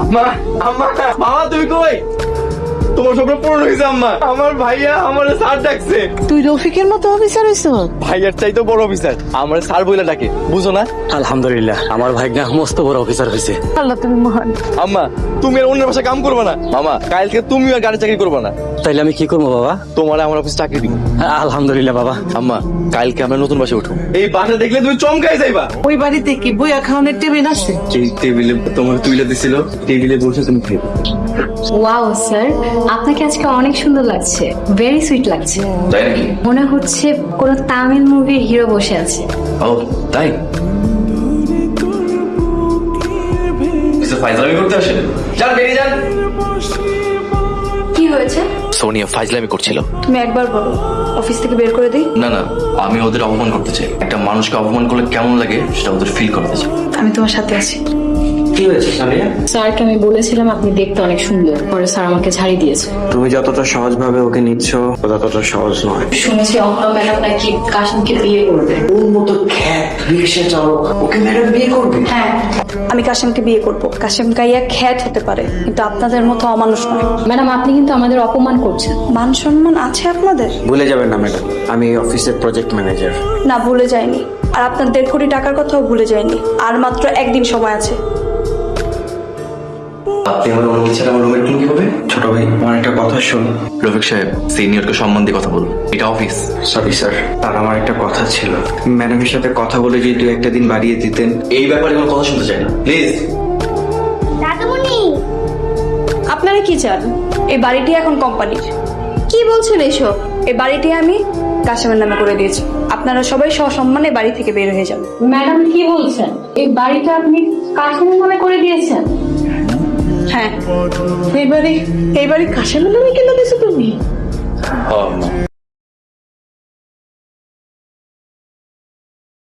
আম্মা আম্মা মামা তুমি কই? তোমার স্বপ্ন পূরণ হয়েছে আম্মা। আমার ভাইয়া আমার স্যার ডাকছে। তুই রফিকের মতো অফিসার হইছ? ভাইয়ার চাইতো বড় অফিসার, আমার স্যার বইলা ডাকে, বুঝো না? আলহামদুলিল্লাহ, আমার ভাগ্না মস্ত বড় অফিসার হয়েছে। আল্লাহ তুমি মহান। আম্মা তুমি আর অন্যের বাসায় কাম করবে না। মামা কালকে তুমি আর গাড়ি চাকরি করবে না। তাইলে আমি কি করবো বাবা? তোমার আমার অফিস চাকরি দিব। আলহামদুলিল্লাহ বাবা। আম্মা কালকে আমরা নতুন বাসায় উঠবো। এই বাসা দেখলে তুমি চমকাই যাইবা। ওই বাড়িতে কি বইয়া খাওয়ানোর টেবিল আছে? এই টেবিলে তোমার তুইলা দিছিল, টেবিলে বসে তুমি খেয়ে। ওয়াও স্যার, আপনাকে আজকে অনেক সুন্দর লাগছে, ভেরি সুইট লাগছে। তাই নাকি? মনে হচ্ছে কোন তামিল মুভির হিরো বসে আছে। ও তাই? ফাইজলামি করতে আসেন, যান বেরিয়ে যান। কি হয়েছে? সোনিয়া ফাইজলামি করছিল। তুমি একবার বলো, অফিস থেকে বের করে দিই। না না, আমি ওদের অপমান করতে চাই। একটা মানুষকে অপমান করলে কেমন লাগে সেটা ওদের ফিল করতে চাই। আমি তোমার সাথে আছি। কি হয়েছে সামিয়া? স্যারকে আমি বলেছিলাম আপনি দেখতে অনেক সুন্দর, পরে স্যার আমাকে ঝাড়ি দিয়েছে। তুমি যতটা সহজভাবে ওকে নিচ্ছ ও ততটা সহজ নয়। শুনেছি অহনা ম্যাডাম নাকি কাশিমকে বিয়ে করবে। ওর মতো খ্যাত রিক্সা চালক ওকে ম্যাডাম বিয়ে করবে? হ্যাঁ, আমি কাশিমকে বিয়ে করব। কাশিম কাইয়া খ্যাত হতে পারে, কিন্তু আপনাদের মতো অমানুষ নয়। ম্যাডাম আপনি কিন্তু আমাদের অপমান করছেন। মান সম্মান আছে আপনাদের? ভুলে যাবেন না ম্যাডাম, আমি অফিসের প্রজেক্ট ম্যানেজার। না, ভুলে যায়নি। আর আপনার 1.5 কোটি টাকার কথাও ভুলে যায়নি। আর মাত্র একদিন সময় আছে। আপনি আমার অনুমতি ছাড়া আমার রুমের কোন কিভাবে? ছোট ভাই, আমার একটা কথা শুন। রফিক সাহেব, সিনিয়রকে সম্মান দিয়ে কথা বলুন, এটা অফিস। সরি স্যার, তার আমার একটা কথা ছিল। ম্যাডামের সাথে কথা বলে যদি 2-1 দিন বাড়িয়ে দিতেন। এই ব্যাপারে কোনো কথা শুনতে চাই না, প্লিজ। আপনারা কি চান? এই বাড়িটি এখন কোম্পানির। কি বলছেন এসব? এই বাড়িটি আমি কাশিমের নামে করে দিয়েছি। আপনারা সবাই সসম্মানে বাড়ি থেকে বের হয়ে যান। ম্যাডাম কি বলছেন? এই বাড়িটা আপনি কাশিমের নামে করে দিয়েছেন? হ্যাঁ, এই বাড়ি কাশেমের নামে কেন দিছো তুমি?